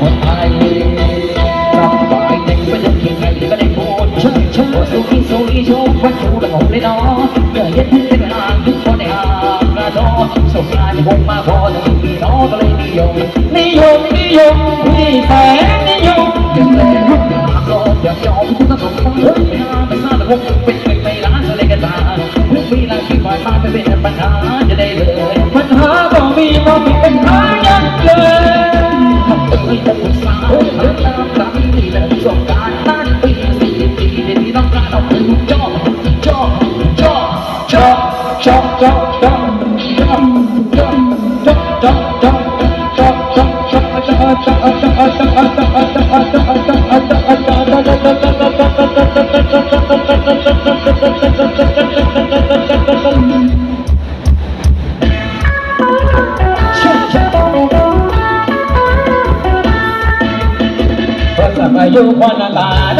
คนไทยรับฝ่ายเด็กไปเดินเคียงไงก็ได้พูดเชิญสู้ที่สู้ที่โชว์วันชูและงงเลยเนาะเมื่อเย็นที่เป็นอ่างทุกคนในอ่างกระโดดสงกรานต์ที่คงมาพอแต่พี่น้องก็เลยนิยมพี่แสนนิยมยังเลยรุ่นหลังโลกอยากยอมคุณทั้งสองคนเฮ้ยไม่น่าไม่น่าแต่คงเป็นไม่ร้านอะไรกันมาเรื่องมีรายที่ฝ่ายมาไม่เป็นปัญหาจะได้เลยปัญหาก็มีมาเป็นปัญหายังเลยไม่ต้องปรึกษาเรื่องตามตามนี่แหละประสบการณ์ตั้งปี40 ปีเดี๋ยวนี้ต้องการเอาไปจอบอายุควันตาโน